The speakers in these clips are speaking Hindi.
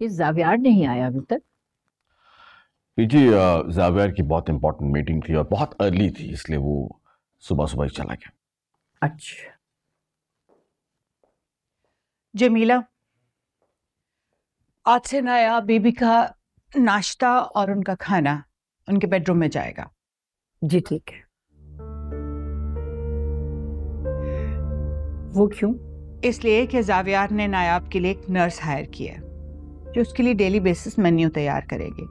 ये जावियार नहीं आया अभी तक? पीजी जावियार की बहुत इंपॉर्टेंट मीटिंग थी और बहुत अर्ली थी, इसलिए वो सुबह सुबह ही चला गया। अच्छा। जमीला, आज से नया बेबी का नाश्ता और उनका खाना उनके बेडरूम में जाएगा। जी ठीक है। वो क्यों? इसलिए कि जावियार ने नायाब के लिए एक नर्स हायर किया है जो उसके लिए डेली बेसिस मेन्यू तैयार करेगी।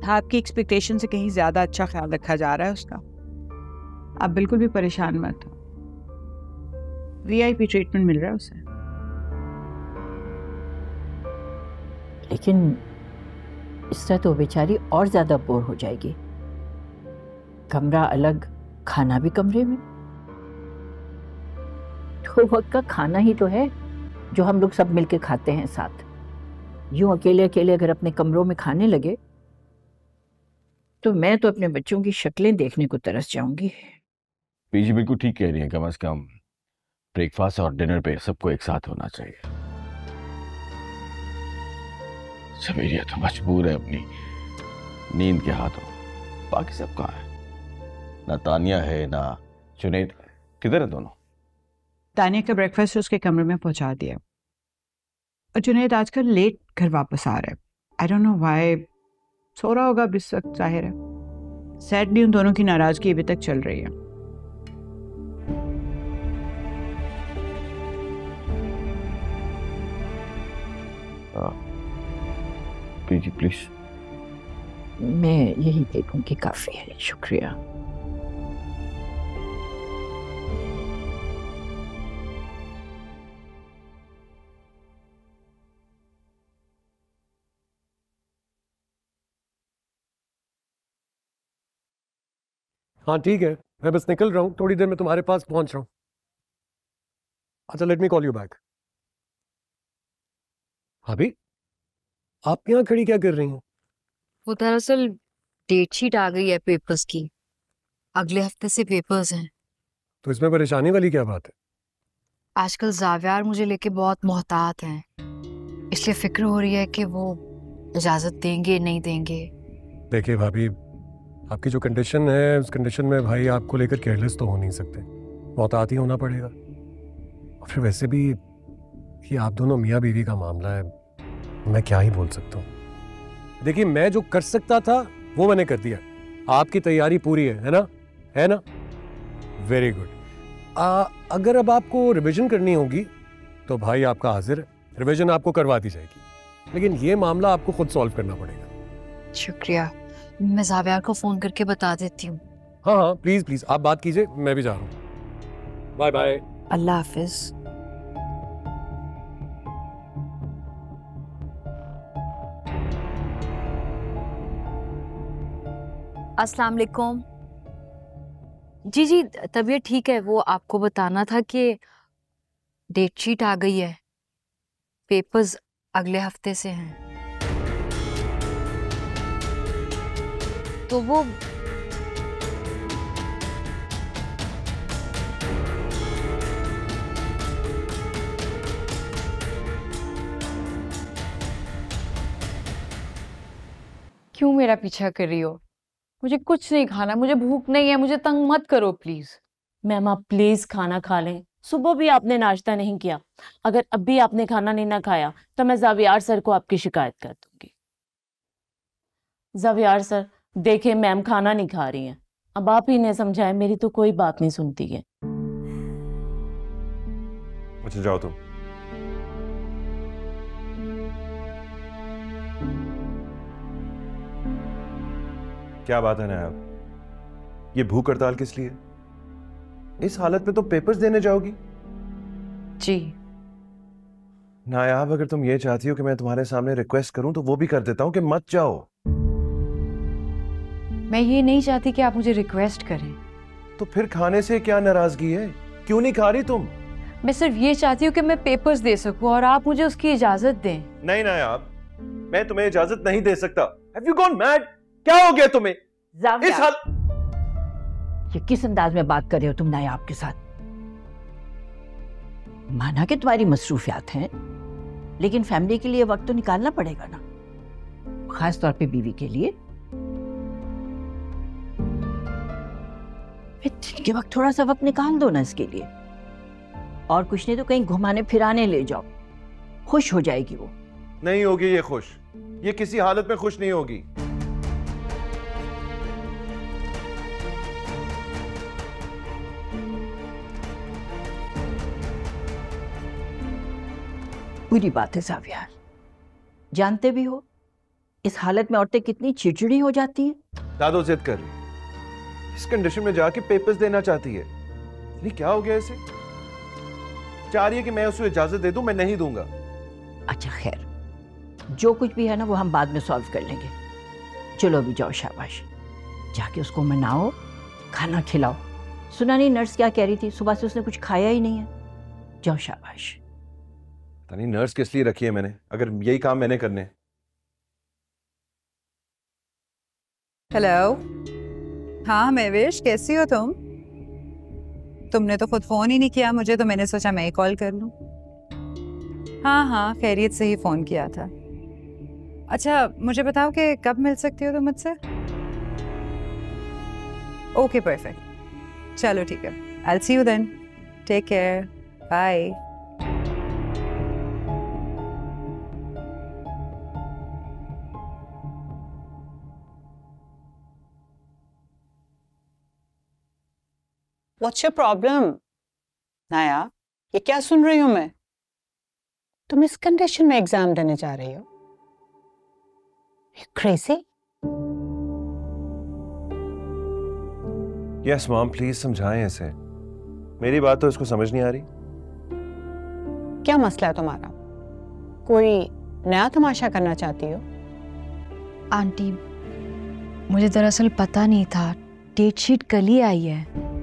आपकी एक्सपेक्टेशन से कहीं ज्यादा अच्छा ख्याल रखा जा रहा है उसका। आप बिल्कुल भी परेशान मत हो, वीआईपी ट्रीटमेंट मिल रहा है उसे। लेकिन इस तरह तो बेचारी और ज्यादा बोर हो जाएगी। कमरा अलग, खाना भी कमरे में। 2 वक्त का खाना ही तो है जो हम लोग सब मिलके खाते हैं साथ। यूं अकेले अकेले अगर अपने कमरों में खाने लगे तो मैं तो अपने बच्चों की शक्लें देखने को तरस जाऊंगी। पीजी बिल्कुल ठीक कह रही है, कम से कम ब्रेकफास्ट और डिनर पे सबको एक साथ होना चाहिए। सवेरिया तो मजबूर है अपनी नींद के हाथों, बाकी सब कहाँ है? ना तानिया है ना जुनैद, किधर है दोनों? तानिया का ब्रेकफास्ट उसके कमरे में पहुंचा दिया और जुनैद आजकल लेट घर वापस आ रहा है। आई डोंट नो व्हाई, सो रहा होगा इस वक्त, जाहिर है। सैडली उन दोनों की नाराजगी अभी तक चल रही है। PG please. मैं यही देखूंगी, काफी है, शुक्रिया। हाँ ठीक है, मैं बस निकल रहा हूँ, थोड़ी देर में तुम्हारे पास पहुंच रहा हूँ। अच्छा, let me call you back. भाभी, आप यहाँ खड़ी क्या कर रही हैं? वो दरअसल डेटशीट आ गई है पेपर्स की, अगले हफ्ते से पेपर्स हैं। तो इसमें परेशानी वाली क्या बात है? आजकल जावियार मुझे लेके बहुत मोहतात हैं, इसलिए फिक्र हो रही है कि वो इजाजत देंगे नहीं देंगे। देखिए भाभी, आपकी जो कंडीशन है उस कंडीशन में भाई आपको लेकर केयरलेस तो हो नहीं सकते, मोहतात ही होना पड़ेगा। और फिर वैसे भी ये आप दोनों मियाँ बीवी का मामला है, मैं क्या ही बोल सकता हूँ। देखिए, मैं जो कर सकता था वो मैंने कर दिया। आपकी तैयारी पूरी है ना? है ना? Very good. अगर अब आपको रिवीजन करनी होगी तो भाई आपका हाजिर है, रिवीजन आपको करवा दी जाएगी, लेकिन ये मामला आपको खुद सॉल्व करना पड़ेगा। शुक्रिया, मैं जावियार को फोन करके बता देती हूँ। हाँ हाँ, प्लीज प्लीज आप बात कीजिए, मैं भी जा रहा हूँ। Bye bye. अल्लाह हाफिज। अस्सलाम वालेकुम। जी तबीयत ठीक है। वो आपको बताना था कि डेटशीट आ गई है, पेपर्स अगले हफ्ते से हैं। तो वो क्यों मेरा पीछा कर रही हो? मुझे कुछ नहीं खाना, मुझे भूख नहीं है, मुझे तंग मत करो प्लीज। मैम आप प्लीज खाना खा लें, सुबह भी आपने नाश्ता नहीं किया। अगर अब भी आपने खाना नहीं ना खाया तो मैं जावियार सर को आपकी शिकायत कर दूंगी। जावियार सर देखें, मैम खाना नहीं खा रही हैं, अब आप ही ने समझाए, मेरी तो कोई बात नहीं सुनती है। अच्छा जाओ तुम। क्या बात है नायाब, ये भूख हड़ताल किस लिए? इस हालत में तो पेपर्स देने जाओगी? जी नायाब, अगर तुम ये चाहती हो कि मैं तुम्हारे सामने रिक्वेस्ट करूं तो वो भी कर देता हूं कि मत जाओ। मैं ये नहीं चाहती कि आप मुझे रिक्वेस्ट करें। तो फिर खाने से क्या नाराजगी है? क्यों नहीं खा रही तुम? मैं सिर्फ ये चाहती हूँ कि मैं पेपर्स दे सकूं और आप मुझे उसकी इजाजत दें। नहीं नायाब, मैं तुम्हें इजाजत नहीं दे सकता। Have you gone mad? क्या हो गया तुम्हें? इस हाल ये किस अंदाज में बात कर रहे हो तुम नायाब के साथ? माना कि तुम्हारी मसरूफियात हैं, लेकिन फैमिली के लिए वक्त तो निकालना पड़ेगा ना, खास तौर पे बीवी के लिए। दिन के वक्त थोड़ा सा वक्त निकाल दो ना इसके लिए, और कुछ नहीं तो कहीं घुमाने फिराने ले जाओ, खुश हो जाएगी वो। नहीं होगी ये खुश, ये किसी हालत में खुश नहीं होगी। बुरी बात है ज़ावियार, जानते भी हो इस हालत में औरतें कितनी चिड़चिड़ी हो जाती हैं। दादो जिद कर रही, इस कंडीशन में जाके पेपर्स देना चाहती है। नहीं क्या हो गया इसे? चाह रही है कि मैं उसे इजाजत दे दूं, मैं नहीं दूंगा। अच्छा खैर, जो कुछ भी है ना वो हम बाद में सॉल्व कर लेंगे। चलो अभी जाओ, शाबाश, जाके उसको मनाओ, खाना खिलाओ। सुना नहीं नर्स क्या कह रही थी, सुबह से उसने कुछ खाया ही नहीं है। जाओ शाबाश। पता नहीं नर्स किस लिए रखी है मैंने, अगर यही काम मैंने करने। हेलो, हाँ महवेश, कैसी हो तुम? तुमने तो खुद फोन ही नहीं किया मुझे, तो मैंने सोचा मैं ही कॉल कर लूं। हाँ हाँ, खैरियत से ही फोन किया था। अच्छा मुझे बताओ कि कब मिल सकती हो तुम मुझसे? ओके परफेक्ट, चलो ठीक है, I will see you then, take care, bye. What's your problem? नाया, ये क्या सुन रही हूं मैं? तुम इस कंडीशन में एग्जाम देने जा रही हो? Crazy? यस मॉम, प्लीज समझाएं इसे, मेरी बात तो इसको समझ नहीं आ रही। क्या मसला है तुम्हारा? कोई नया तमाशा करना चाहती हो? आंटी, मुझे दरअसल पता नहीं था, डेट शीट कल ही आई है।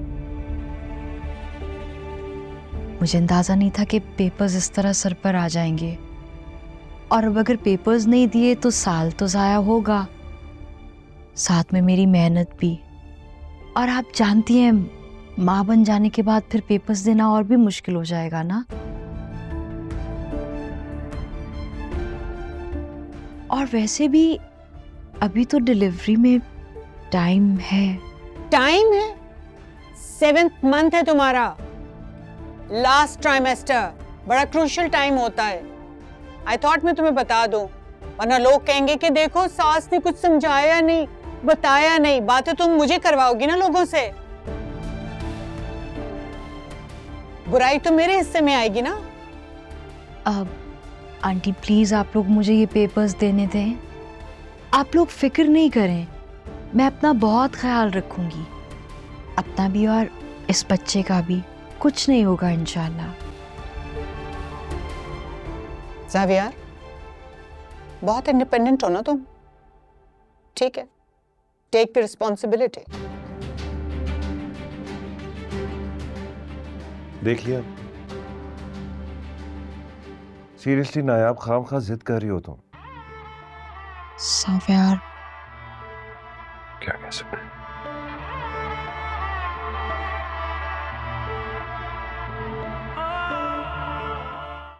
मुझे अंदाजा नहीं था कि पेपर्स इस तरह सर पर आ जाएंगे, और अब अगर पेपर्स नहीं दिए तो साल तो ज़ाया होगा, साथ में मेरी मेहनत भी। और आप जानती हैं माँ बन जाने के बाद फिर पेपर्स देना और भी मुश्किल हो जाएगा ना। और वैसे भी अभी तो डिलीवरी में टाइम है। टाइम है? 7th मंथ है तुम्हारा, लास्ट ट्राइमेस्टर, बड़ा क्रूशियल टाइम होता है। आई थॉट मैं तुम्हें बता दूं, वरना लोग कहेंगे कि देखो सास ने कुछ समझाया नहीं, बताया नहीं। बातें तुम मुझे करवाओगी ना लोगों से, बुराई तो मेरे हिस्से में आएगी ना। अब आंटी प्लीज आप लोग मुझे ये पेपर्स देने दें, आप लोग फिक्र नहीं करें, मैं अपना बहुत ख्याल रखूंगी, अपना भी और इस बच्चे का भी, कुछ नहीं होगा इंशाल्लाह। ज़ावियार, बहुत इंडिपेंडेंट हो ना तुम, ठीक है, टेक द रिस्पॉन्सिबिलिटी। देख लिया, सीरियसली नायाब, खामखा जिद कर रही हो तुम। ज़ावियार, क्या कह सकते हैं?